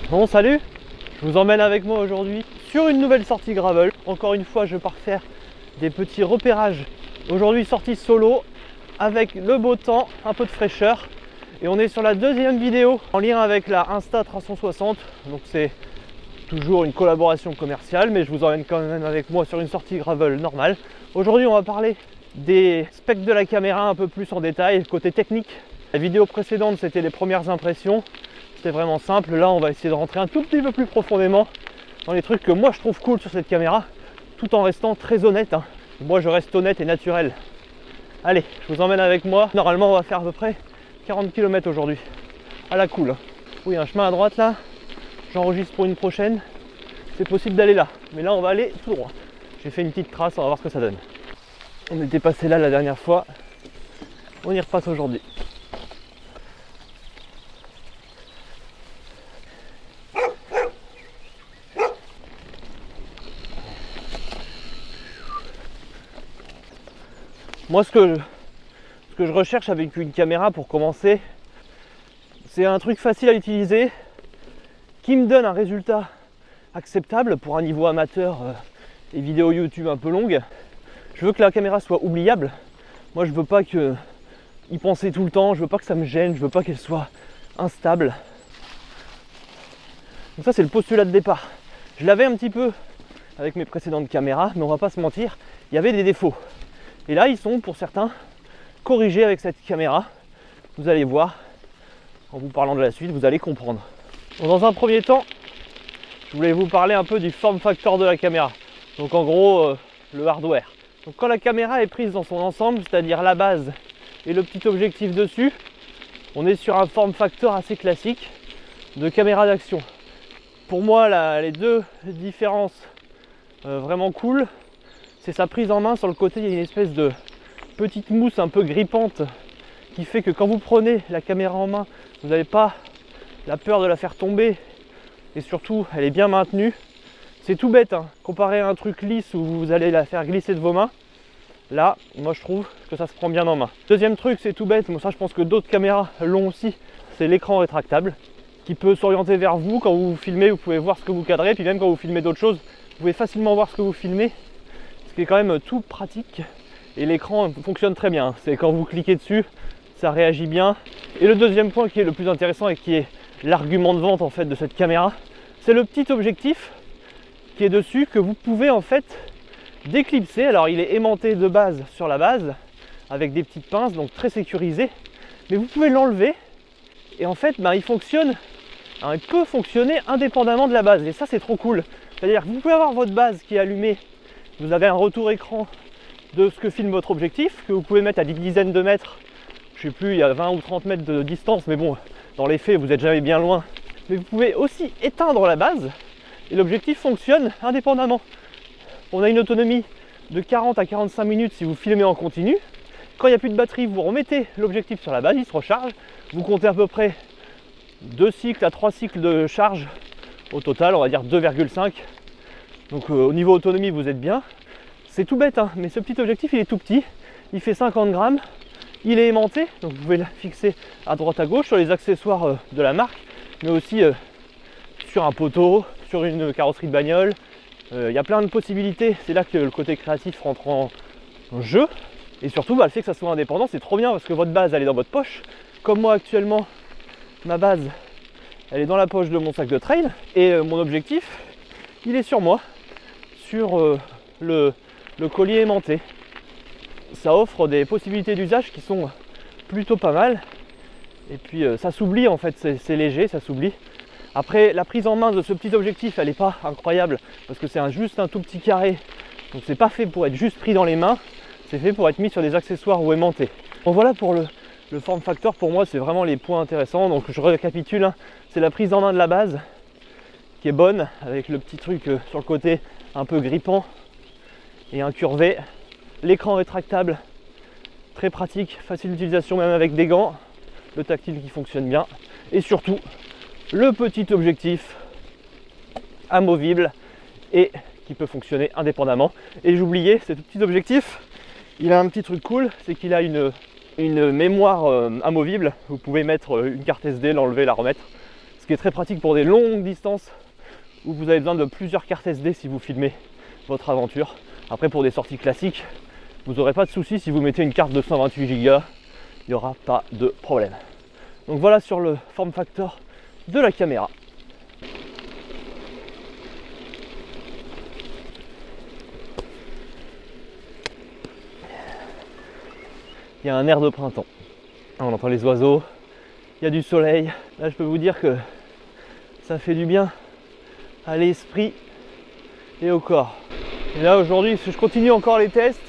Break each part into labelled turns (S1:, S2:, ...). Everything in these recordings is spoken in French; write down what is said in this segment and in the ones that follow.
S1: Bon, salut, je vous emmène avec moi aujourd'hui sur une nouvelle sortie gravel. Encore une fois, je pars faire des petits repérages. Aujourd'hui, sortie solo avec le beau temps, un peu de fraîcheur. Et on est sur la deuxième vidéo en lien avec la Insta360. Donc c'est toujours une collaboration commerciale, mais je vous emmène quand même avec moi sur une sortie gravel normale. Aujourd'hui, on va parler des specs de la caméra un peu plus en détail, côté technique. La vidéo précédente, c'était les premières impressions. C'était vraiment simple. Là, on va essayer de rentrer un tout petit peu plus profondément dans les trucs que moi je trouve cool sur cette caméra, tout en restant très honnête. Moi, je reste honnête et naturel. Allez, je vous emmène avec moi. Normalement, on va faire à peu près 40 km aujourd'hui. À la cool. Oui, un chemin à droite là. J'enregistre pour une prochaine. C'est possible d'aller là. Mais là, on va aller tout droit. J'ai fait une petite trace, on va voir ce que ça donne. On était passé là la dernière fois. On y repasse aujourd'hui. Moi, ce que je recherche avec une caméra pour commencer, c'est un truc facile à utiliser, qui me donne un résultat acceptable pour un niveau amateur et vidéo YouTube un peu longue. Je veux que la caméra soit oubliable. Moi, je veux pas y penser tout le temps, je veux pas que ça me gêne, je veux pas qu'elle soit instable. Donc ça, c'est le postulat de départ. Je l'avais un petit peu avec mes précédentes caméras, mais on va pas se mentir, il y avait des défauts. Et là, ils sont, pour certains, corrigés avec cette caméra. Vous allez voir, en vous parlant de la suite, vous allez comprendre. Donc, dans un premier temps, je voulais vous parler un peu du form factor de la caméra. Donc en gros, le hardware. Donc quand la caméra est prise dans son ensemble, c'est-à-dire la base et le petit objectif dessus, on est sur un form factor assez classique de caméra d'action. Pour moi, les deux différences vraiment cool, c'est sa prise en main. Sur le côté, il y a une espèce de petite mousse un peu grippante qui fait que quand vous prenez la caméra en main, vous n'avez pas la peur de la faire tomber et surtout, elle est bien maintenue. C'est tout bête, comparé à un truc lisse où vous allez la faire glisser de vos mains. Là, moi je trouve que ça se prend bien en main. Deuxième truc, c'est tout bête, mais ça je pense que d'autres caméras l'ont aussi, c'est l'écran rétractable qui peut s'orienter vers vous. Quand vous filmez, vous pouvez voir ce que vous cadrez, puis même quand vous filmez d'autres choses, vous pouvez facilement voir ce que vous filmez. C'est quand même tout pratique et l'écran fonctionne très bien. C'est quand vous cliquez dessus, ça réagit bien. Et le deuxième point qui est le plus intéressant et qui est l'argument de vente en fait de cette caméra, c'est le petit objectif qui est dessus que vous pouvez en fait déclipser. Alors il est aimanté de base sur la base avec des petites pinces, donc très sécurisé, mais vous pouvez l'enlever et en fait il fonctionne. Alors, il peut fonctionner indépendamment de la base et ça c'est trop cool. C'est-à-dire que vous pouvez avoir votre base qui est allumée. Vous avez un retour écran de ce que filme votre objectif, que vous pouvez mettre à des dizaines de mètres. Je sais plus, il y a 20 ou 30 mètres de distance, mais bon, dans les faits, vous n'êtes jamais bien loin. Mais vous pouvez aussi éteindre la base, et l'objectif fonctionne indépendamment. On a une autonomie de 40 à 45 minutes si vous filmez en continu. Quand il n'y a plus de batterie, vous remettez l'objectif sur la base, il se recharge. Vous comptez à peu près 2 cycles à 3 cycles de charge. Au total, on va dire 2,5. Donc au niveau autonomie, vous êtes bien. C'est tout bête, mais ce petit objectif, il est tout petit. Il fait 50 grammes. Il est aimanté, donc vous pouvez le fixer à droite à gauche sur les accessoires de la marque, mais aussi sur un poteau, sur une carrosserie de bagnole. Il y a plein de possibilités. C'est là que le côté créatif rentre en jeu. Et surtout, le fait que ça soit indépendant, c'est trop bien parce que votre base, elle est dans votre poche. Comme moi actuellement, ma base, elle est dans la poche de mon sac de trail. Et mon objectif, il est sur moi. Sur le collier aimanté. Ça offre des possibilités d'usage qui sont plutôt pas mal. Et puis ça s'oublie en fait, c'est léger, ça s'oublie. Après, la prise en main de ce petit objectif, elle n'est pas incroyable parce que c'est juste un tout petit carré. Donc c'est pas fait pour être juste pris dans les mains, c'est fait pour être mis sur des accessoires ou aimantés. Bon voilà pour le form factor, pour moi c'est vraiment les points intéressants. Donc je récapitule, c'est la prise en main de la base qui est bonne avec le petit truc sur le côté un peu grippant et incurvé, l'écran rétractable très pratique, facile d'utilisation même avec des gants, le tactile qui fonctionne bien et surtout le petit objectif amovible et qui peut fonctionner indépendamment. Et j'oubliais, ce petit objectif, il a un petit truc cool, c'est qu'il a une mémoire amovible. Vous pouvez mettre une carte SD, l'enlever, la remettre, ce qui est très pratique pour des longues distances où vous avez besoin de plusieurs cartes SD si vous filmez votre aventure. Après, pour des sorties classiques, vous n'aurez pas de souci si vous mettez une carte de 128 Go, il n'y aura pas de problème. Donc voilà sur le form factor de la caméra. Il y a un air de printemps. On entend les oiseaux, il y a du soleil. Là, je peux vous dire que ça fait du bien à l'esprit et au corps. Et là, aujourd'hui, je continue encore les tests.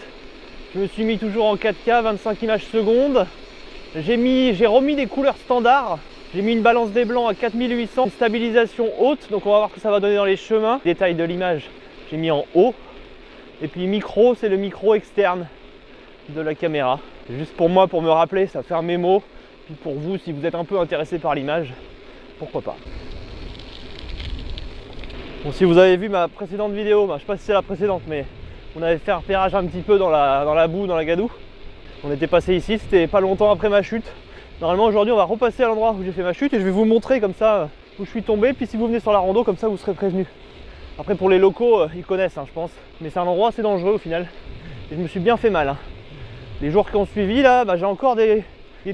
S1: Je me suis mis toujours en 4K, 25 images secondes. J'ai remis des couleurs standards. J'ai mis une balance des blancs à 4800, une stabilisation haute. Donc on va voir ce que ça va donner dans les chemins. Détail de l'image, j'ai mis en haut. Et puis micro, c'est le micro externe de la caméra. Juste pour moi, pour me rappeler, ça fait un mémo. Puis pour vous, si vous êtes un peu intéressé par l'image, pourquoi pas. Bon, si vous avez vu ma précédente vidéo, je ne sais pas si c'est la précédente, mais on avait fait un repérage un petit peu dans la boue, dans la gadoue. On était passé ici, c'était pas longtemps après ma chute. Normalement aujourd'hui on va repasser à l'endroit où j'ai fait ma chute et je vais vous montrer comme ça où je suis tombé. Puis si vous venez sur la rando, comme ça vous serez prévenus. Après pour les locaux, ils connaissent je pense. Mais c'est un endroit assez dangereux au final. Et je me suis bien fait mal. Les jours qui ont suivi là, j'ai encore des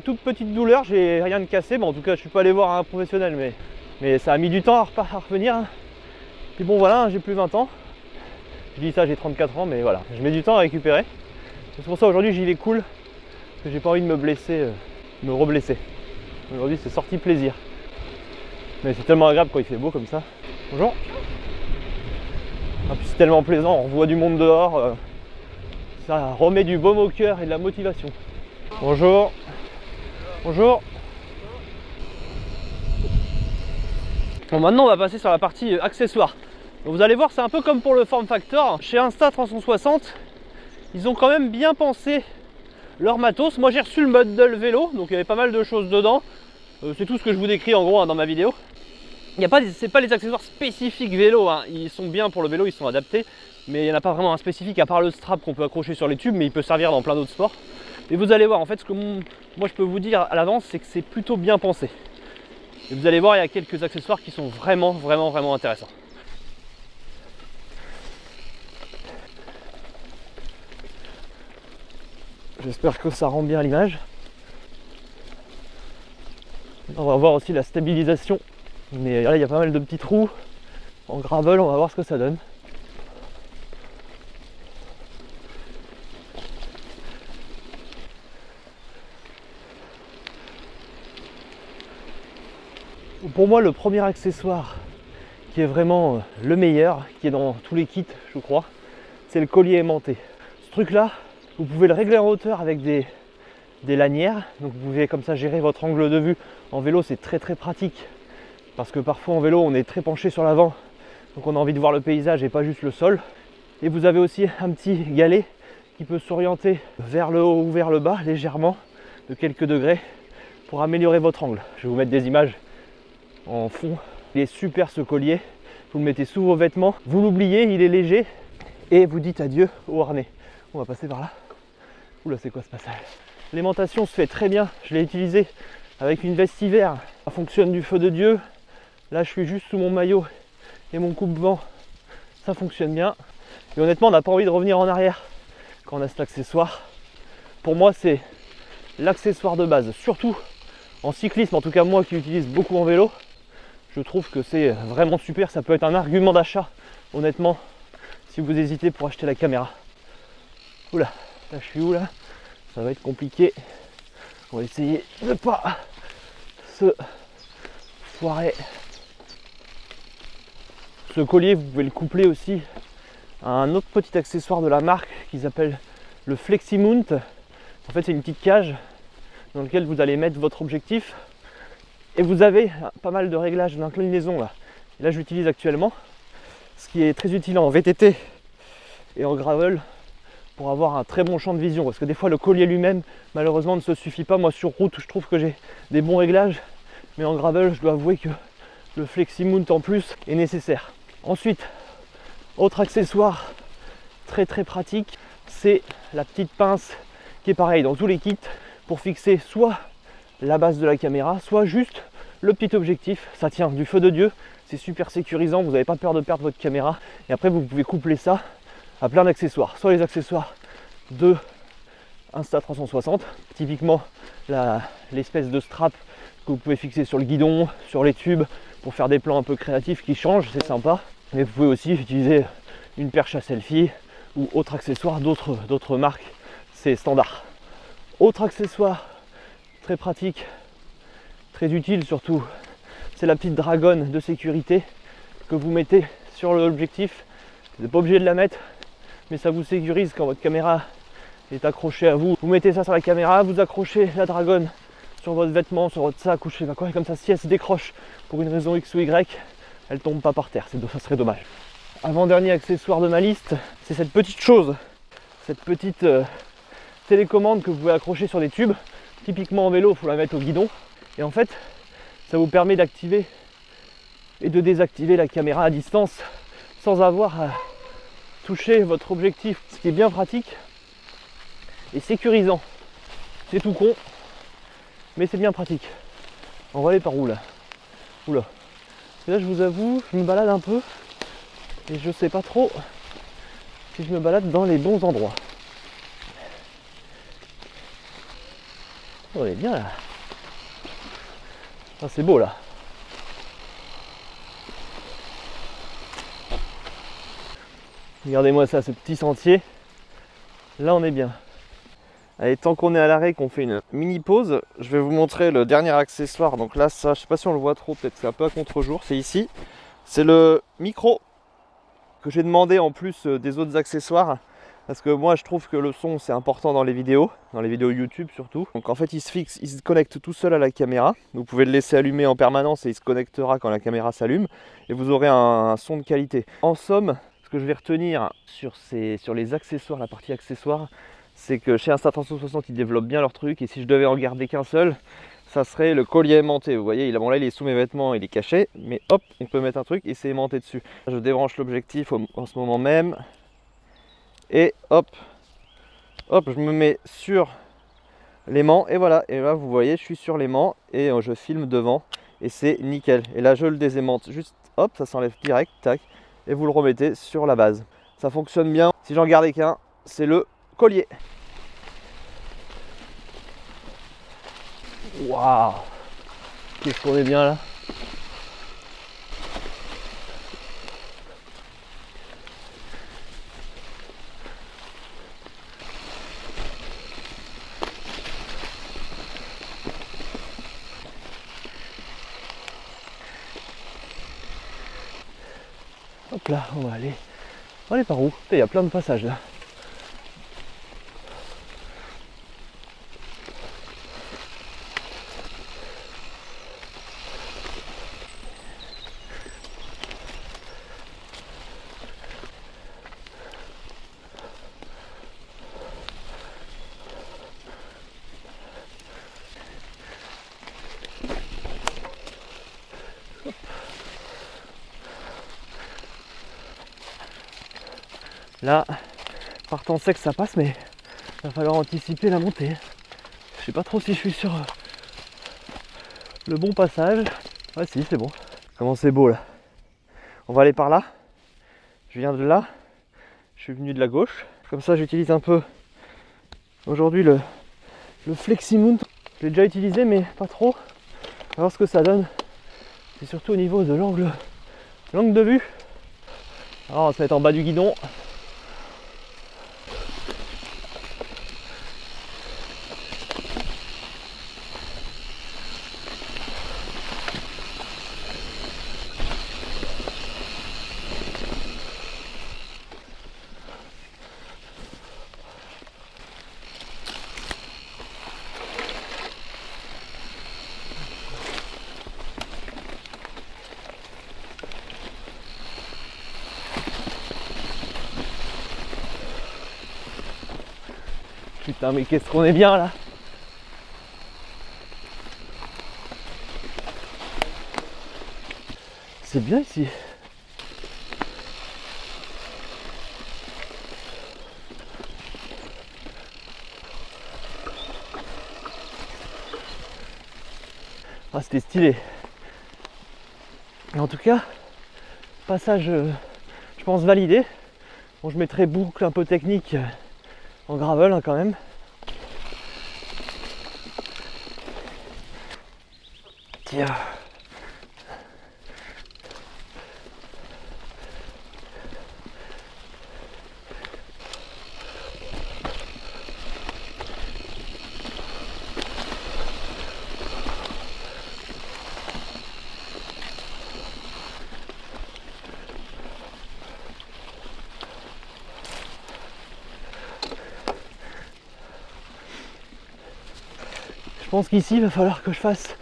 S1: toutes petites douleurs, j'ai rien de cassé. Bon, en tout cas je suis pas allé voir un professionnel, mais ça a mis du temps à revenir. Puis bon voilà, j'ai plus 20 ans. Je dis ça, j'ai 34 ans, mais voilà, je mets du temps à récupérer. C'est pour ça aujourd'hui j'y vais cool. Parce que j'ai pas envie de me blesser, me reblesser. Aujourd'hui c'est sorti plaisir. Mais c'est tellement agréable quand il fait beau comme ça. Bonjour. Ah, puis c'est tellement plaisant, on voit du monde dehors. Ça remet du baume au cœur et de la motivation. Bonjour. Bonjour. Bon, maintenant on va passer sur la partie accessoires. Donc, vous allez voir, c'est un peu comme pour le form factor. Chez Insta360, ils ont quand même bien pensé leur matos. Moi j'ai reçu le modèle vélo, donc il y avait pas mal de choses dedans. C'est tout ce que je vous décris en gros dans ma vidéo. C'est pas les accessoires spécifiques vélo, ils sont bien pour le vélo, ils sont adaptés. Mais il n'y en a pas vraiment un spécifique à part le strap qu'on peut accrocher sur les tubes, mais il peut servir dans plein d'autres sports. Et vous allez voir, en fait, ce que moi je peux vous dire à l'avance, c'est que c'est plutôt bien pensé. Et vous allez voir, il y a quelques accessoires qui sont vraiment intéressants. J'espère que ça rend bien l'image. On va voir aussi la stabilisation. Mais là, il y a pas mal de petits trous en gravel, on va voir ce que ça donne. Pour moi, le premier accessoire qui est vraiment le meilleur, qui est dans tous les kits, je crois, c'est le collier aimanté. Ce truc-là, vous pouvez le régler en hauteur avec des lanières. Donc vous pouvez comme ça gérer votre angle de vue. En vélo, c'est très pratique. Parce que parfois en vélo, on est très penché sur l'avant. Donc on a envie de voir le paysage et pas juste le sol. Et vous avez aussi un petit galet qui peut s'orienter vers le haut ou vers le bas, légèrement, de quelques degrés, pour améliorer votre angle. Je vais vous mettre des images en fond. Il est super ce collier, vous le mettez sous vos vêtements, vous l'oubliez, il est léger et vous dites adieu au harnais. On va passer par là. Oula, c'est quoi ce passage? L'aimantation se fait très bien, je l'ai utilisé avec une veste hiver, ça fonctionne du feu de Dieu. Là je suis juste sous mon maillot et mon coupe-vent, ça fonctionne bien. Et honnêtement on n'a pas envie de revenir en arrière quand on a cet accessoire. Pour moi c'est l'accessoire de base, surtout en cyclisme, en tout cas moi qui utilise beaucoup en vélo. Je trouve que c'est vraiment super, ça peut être un argument d'achat, honnêtement, si vous hésitez pour acheter la caméra. Oula, là je suis où là? Ça va être compliqué. On va essayer de ne pas se foirer. Ce collier, vous pouvez le coupler aussi à un autre petit accessoire de la marque qui s'appelle le FlexiMount. En fait, c'est une petite cage dans laquelle vous allez mettre votre objectif. Et vous avez pas mal de réglages d'inclinaison là. Et là, je l'utilise actuellement. Ce qui est très utile en VTT et en gravel pour avoir un très bon champ de vision. Parce que des fois, le collier lui-même, malheureusement, ne se suffit pas. Moi, sur route, je trouve que j'ai des bons réglages. Mais en gravel, je dois avouer que le FlexiMount en plus est nécessaire. Ensuite, autre accessoire très pratique, c'est la petite pince qui est pareil dans tous les kits pour fixer soit la base de la caméra, soit juste le petit objectif, ça tient du feu de Dieu, c'est super sécurisant, vous n'avez pas peur de perdre votre caméra. Et après vous pouvez coupler ça à plein d'accessoires, soit les accessoires de Insta360, typiquement l'espèce de strap que vous pouvez fixer sur le guidon, sur les tubes, pour faire des plans un peu créatifs qui changent, c'est sympa. Mais vous pouvez aussi utiliser une perche à selfie ou autre accessoire d'autres marques, c'est standard. Autre accessoire très pratique, très utile surtout, c'est la petite dragonne de sécurité que vous mettez sur l'objectif. Vous n'êtes pas obligé de la mettre, mais ça vous sécurise quand votre caméra est accrochée à vous. Vous mettez ça sur la caméra, vous accrochez la dragonne sur votre vêtement, sur votre sac ou je sais pas quoi, et comme ça si elle se décroche pour une raison X ou Y, elle tombe pas par terre, ça serait dommage. Avant-dernier accessoire de ma liste, c'est cette petite chose, cette petite télécommande que vous pouvez accrocher sur des tubes. Typiquement en vélo, il faut la mettre au guidon. Et en fait, ça vous permet d'activer et de désactiver la caméra à distance sans avoir à toucher votre objectif. Ce qui est bien pratique et sécurisant. C'est tout con, mais c'est bien pratique. On va aller par où là? Oula. Et là je vous avoue, je me balade un peu et je sais pas trop si je me balade dans les bons endroits. On est bien là. Ah, c'est beau là. Regardez-moi ça, ce petit sentier. Là on est bien. Allez, tant qu'on est à l'arrêt, qu'on fait une mini pause, je vais vous montrer le dernier accessoire. Donc là, ça, je sais pas si on le voit trop, peut-être c'est un peu à contre-jour, c'est ici. C'est le micro que j'ai demandé en plus des autres accessoires. Parce que moi, je trouve que le son, c'est important dans les vidéos YouTube surtout. Donc en fait, il se fixe, il se connecte tout seul à la caméra. Vous pouvez le laisser allumer en permanence et il se connectera quand la caméra s'allume. Et vous aurez un son de qualité. En somme, ce que je vais retenir sur les accessoires, la partie accessoires, c'est que chez Insta360 ils développent bien leur truc, et si je devais en garder qu'un seul, ça serait le collier aimanté. Vous voyez, bon là il est sous mes vêtements, il est caché, mais hop, on peut mettre un truc et c'est aimanté dessus. Je débranche l'objectif en ce moment même, et hop, je me mets sur l'aimant, et voilà, et là vous voyez, je suis sur l'aimant, et je filme devant, et c'est nickel. Et là je le désaimante, juste hop, ça s'enlève direct, tac, et vous le remettez sur la base. Ça fonctionne bien. Si j'en gardais qu'un, c'est le collier. Waouh, qu'est-ce qu'on est bien là. Hop là, on va aller par où? Il y a plein de passages là. Là, partant sec ça passe, mais il va falloir anticiper la montée. Je sais pas trop si je suis sur le bon passage. Ouais si, c'est bon. Comment c'est beau là. On va aller par là. Je viens de là. Je suis venu de la gauche. Comme ça j'utilise un peu aujourd'hui le FlexiMount. Je l'ai déjà utilisé mais pas trop. On va voir ce que ça donne. C'est surtout au niveau de l'angle de vue. Alors on va se mettre en bas du guidon. Putain mais qu'est-ce qu'on est bien là. C'est bien ici. Ah c'était stylé. Et en tout cas, passage, je pense, validé. Bon, je mettrai boucle un peu technique en gravel hein, quand même. Tiens. Je pense qu'ici il va falloir que je fasse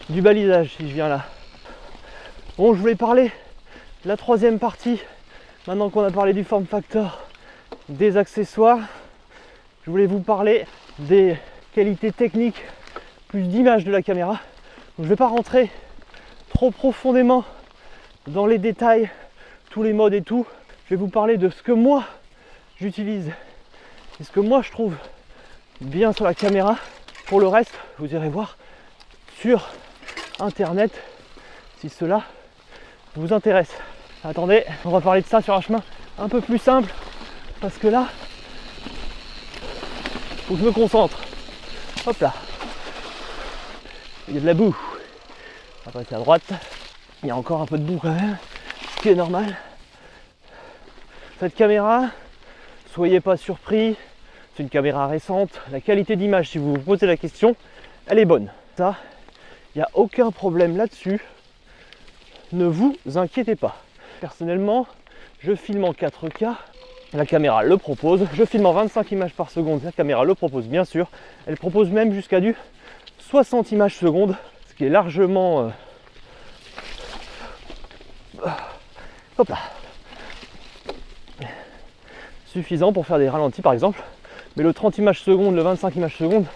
S1: du balisage si je viens là. Bon, je voulais parler de la troisième partie. Maintenant qu'on a parlé du form factor, des accessoires, je voulais vous parler des qualités techniques, plus d'image de la caméra. Donc, je ne vais pas rentrer trop profondément dans les détails, tous les modes et tout. Je vais vous parler de ce que moi j'utilise et ce que moi je trouve bien sur la caméra. Pour le reste, vous irez voir sur internet si cela vous intéresse. Attendez, on va parler de ça sur un chemin un peu plus simple parce que là, faut que je me concentre. Hop là. Il y a de la boue. On va passer à droite. Il y a encore un peu de boue quand même, ce qui est normal. Cette caméra, soyez pas surpris. C'est une caméra récente, la qualité d'image, si vous vous posez la question, elle est bonne. Ça, il n'y a aucun problème là-dessus. Ne vous inquiétez pas. Personnellement, je filme en 4K, la caméra le propose. Je filme en 25 images par seconde, la caméra le propose bien sûr. Elle propose même jusqu'à du 60 images secondes, ce qui est largement... Hop là. Suffisant pour faire des ralentis par exemple. Mais le 30 images secondes, le 25 images secondes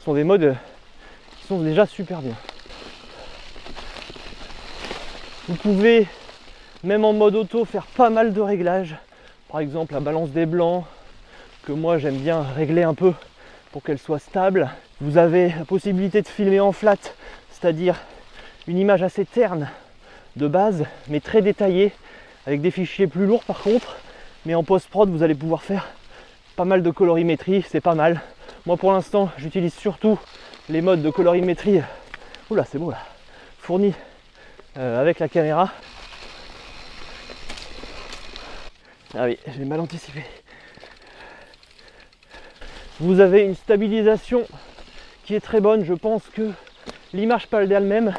S1: sont des modes qui sont déjà super bien. Vous pouvez, même en mode auto, faire pas mal de réglages. Par exemple, la balance des blancs, que moi j'aime bien régler un peu pour qu'elle soit stable. Vous avez la possibilité de filmer en flat, c'est-à-dire une image assez terne de base, mais très détaillée, avec des fichiers plus lourds par contre. Mais en post-prod, vous allez pouvoir faire pas mal de colorimétrie, c'est pas mal. Moi pour l'instant, j'utilise surtout les modes de colorimétrie. Oula, c'est beau là. Fournis avec la caméra. Ah oui, j'ai mal anticipé. Vous avez une stabilisation qui est très bonne. Je pense que l'image parle d'elle-même.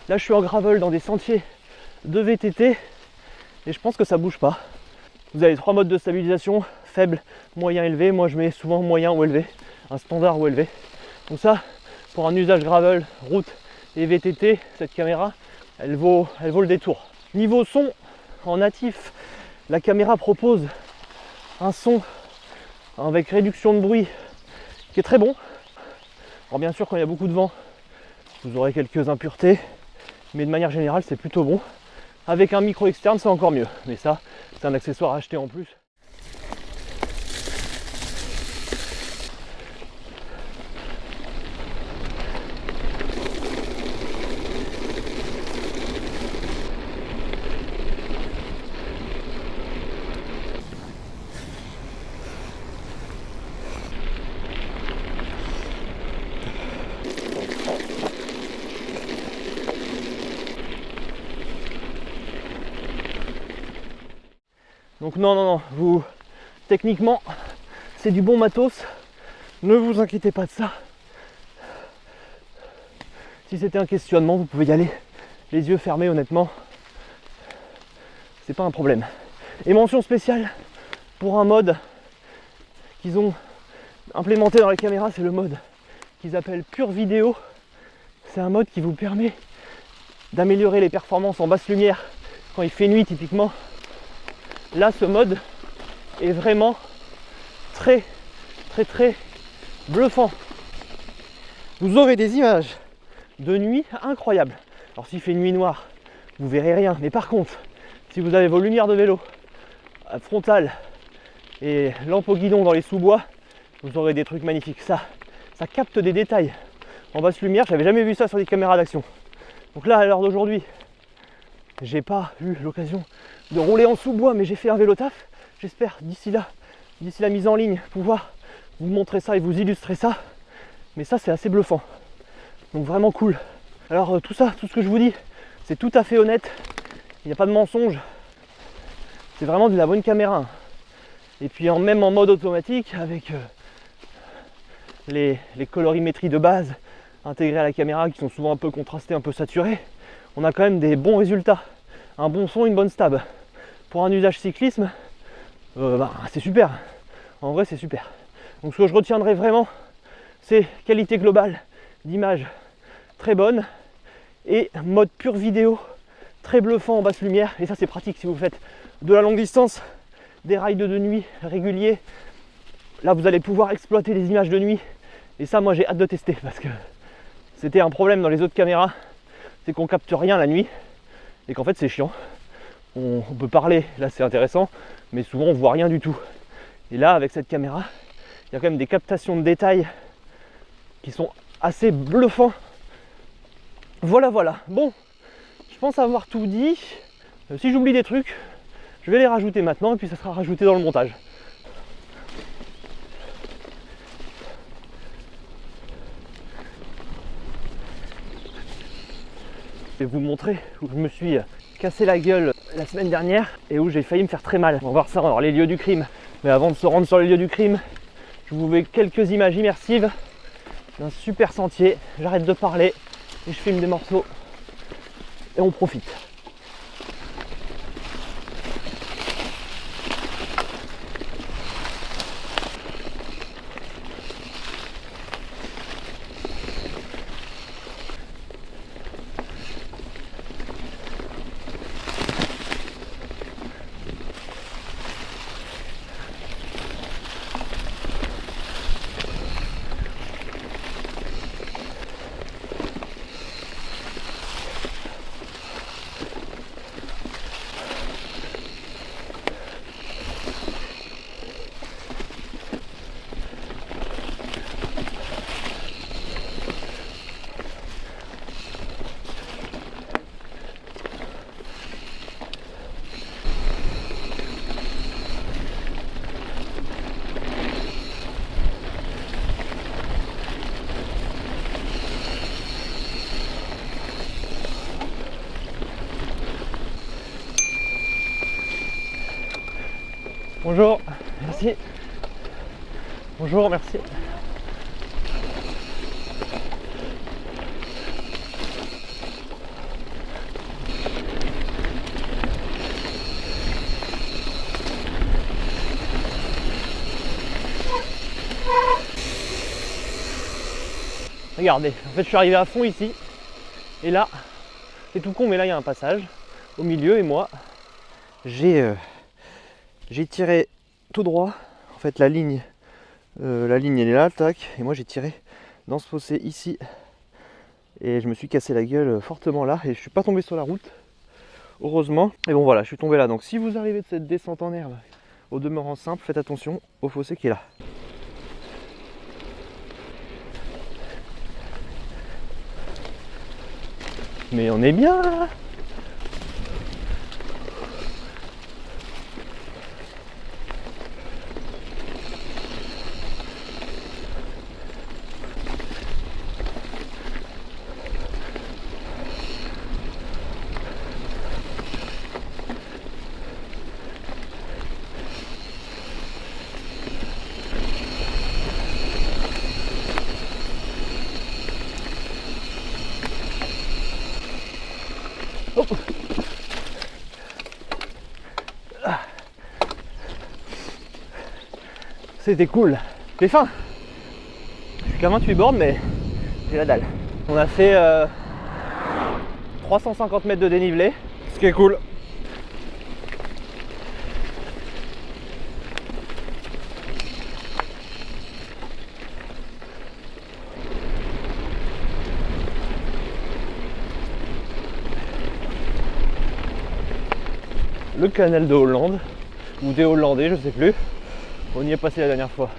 S1: Là, je suis en gravel dans des sentiers de VTT et je pense que ça bouge pas. Vous avez 3 modes de stabilisation, faible, moyen, élevé. Moi je mets souvent moyen ou élevé, un standard ou élevé. Donc ça, pour un usage gravel, route et VTT, cette caméra, elle vaut le détour. Niveau son, en natif, la caméra propose un son avec réduction de bruit qui est très bon. Alors bien sûr quand il y a beaucoup de vent, vous aurez quelques impuretés, mais de manière générale c'est plutôt bon. Avec un micro externe c'est encore mieux, mais ça c'est un accessoire à acheter en plus. Donc non, vous, techniquement, c'est du bon matos. Ne vous inquiétez pas de ça. Si c'était un questionnement, vous pouvez y aller les yeux fermés, honnêtement. C'est pas un problème. Et mention spéciale pour un mode qu'ils ont implémenté dans la caméra, c'est le mode qu'ils appellent Pure Vidéo. C'est un mode qui vous permet d'améliorer les performances en basse lumière quand il fait nuit typiquement. Là, ce mode est vraiment très bluffant. Vous aurez des images de nuit incroyables. Alors s'il fait nuit noire, vous verrez rien. Mais par contre, si vous avez vos lumières de vélo frontales et lampe au guidon dans les sous-bois, vous aurez des trucs magnifiques. Ça capte des détails en basse lumière. J'avais jamais vu ça sur des caméras d'action. Donc là, à l'heure d'aujourd'hui, J'ai pas eu l'occasion de rouler en sous-bois, mais j'ai fait un vélo taf. J'espère d'ici la mise en ligne, pouvoir vous montrer ça et vous illustrer ça. Mais ça, c'est assez bluffant. Donc vraiment cool. Alors tout ça, tout ce que je vous dis, c'est tout à fait honnête. Il n'y a pas de mensonge. C'est vraiment de la bonne caméra. Et puis même en mode automatique, avec les colorimétries de base intégrées à la caméra qui sont souvent un peu contrastées, un peu saturées, on a quand même des bons résultats. Un bon son, une bonne stab. Pour un usage cyclisme, c'est super. En vrai, c'est super. Donc ce que je retiendrai vraiment, c'est qualité globale d'image très bonne et mode pure vidéo très bluffant en basse lumière. Et ça, c'est pratique si vous faites de la longue distance, des rides de nuit réguliers. Là, vous allez pouvoir exploiter les images de nuit. Et ça, moi, j'ai hâte de tester parce que c'était un problème dans les autres caméras, c'est qu'on capte rien la nuit et qu'en fait, c'est chiant. On peut parler, là, c'est intéressant, mais souvent, on voit rien du tout. Et là, avec cette caméra, il y a quand même des captations de détails qui sont assez bluffants. Voilà. Bon, je pense avoir tout dit. Si j'oublie des trucs, je vais les rajouter maintenant et puis ça sera rajouté dans le montage. Je vais vous montrer où je me suis cassé la gueule la semaine dernière et où j'ai failli me faire très mal. On va voir ça, on va voir les lieux du crime. Mais avant de se rendre sur les lieux du crime, je vous mets quelques images immersives d'un super sentier. J'arrête de parler et je filme des morceaux et on profite. Bonjour, merci. Bonjour, merci. Regardez, en fait je suis arrivé à fond ici. Et là, c'est tout con, mais là il y a un passage au milieu et moi, j'ai tiré tout droit. En fait la ligne elle est là, tac. Et moi j'ai tiré dans ce fossé ici. Et je me suis cassé la gueule fortement là. Et je suis pas tombé sur la route, heureusement. Et bon voilà, je suis tombé là. Donc si vous arrivez de cette descente en herbe, au demeurant simple, faites attention au fossé qui est là. Mais on est bien là. Oh. C'était cool. J'ai faim. Je suis qu'à 28 bornes, mais j'ai la dalle. On a fait 350 mètres de dénivelé, ce qui est cool. Le canal de Hollande, ou des Hollandais, je sais plus. On y est passé la dernière fois.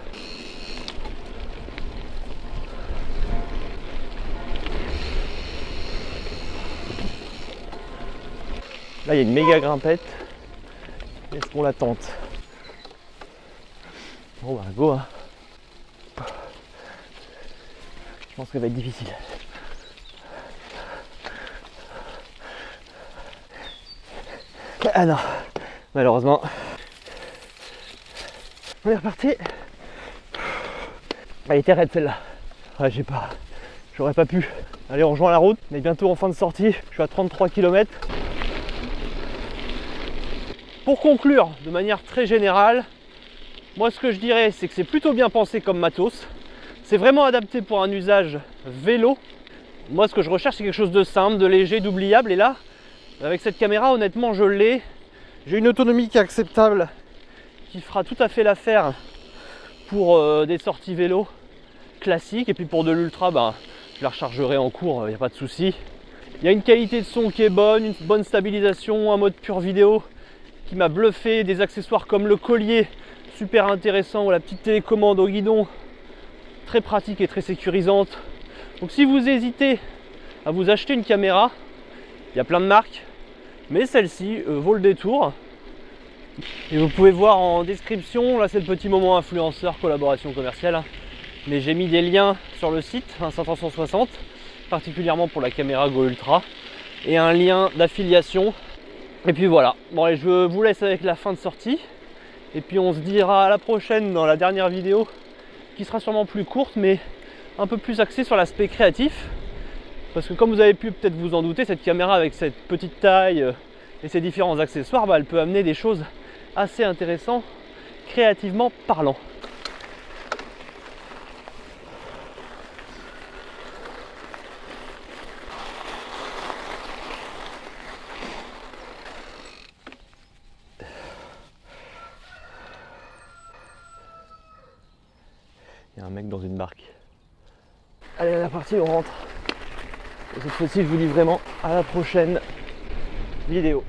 S1: Là, il y a une méga grimpette. Est-ce qu'on la tente? Bon, bah, go, hein. Je pense qu'elle va être difficile. Ah non, malheureusement. On est reparti. Elle était raide celle-là. Ouais, j'aurais pas pu. Allez, on rejoint la route. On est bientôt en fin de sortie. Je suis à 33 km. Pour conclure, de manière très générale, moi ce que je dirais, c'est que c'est plutôt bien pensé comme matos. C'est vraiment adapté pour un usage vélo. Moi, ce que je recherche, c'est quelque chose de simple, de léger, d'oubliable. Et là, avec cette caméra, honnêtement, je l'ai. J'ai une autonomie qui est acceptable, qui fera tout à fait l'affaire pour des sorties vélo classiques. Et puis pour de l'ultra, bah, je la rechargerai en cours, il n'y a pas de souci. Il y a une qualité de son qui est bonne, une bonne stabilisation, un mode pure vidéo qui m'a bluffé, des accessoires comme le collier, super intéressant, ou la petite télécommande au guidon, très pratique et très sécurisante. Donc si vous hésitez à vous acheter une caméra, il y a plein de marques, mais celle-ci vaut le détour. Et vous pouvez voir en description, là c'est le petit moment influenceur, collaboration commerciale, mais j'ai mis des liens sur le site, un 560, particulièrement pour la caméra Go Ultra, et un lien d'affiliation. Et puis voilà, bon allez, je vous laisse avec la fin de sortie, et puis on se dira à la prochaine dans la dernière vidéo, qui sera sûrement plus courte, mais un peu plus axée sur l'aspect créatif, parce que comme vous avez pu peut-être vous en douter, cette caméra avec cette petite taille et ses différents accessoires, bah, elle peut amener des choses assez intéressantes, créativement parlant. Il y a un mec dans une barque. Allez, on est parti, on rentre. Et cette fois-ci, je vous dis vraiment à la prochaine vidéo.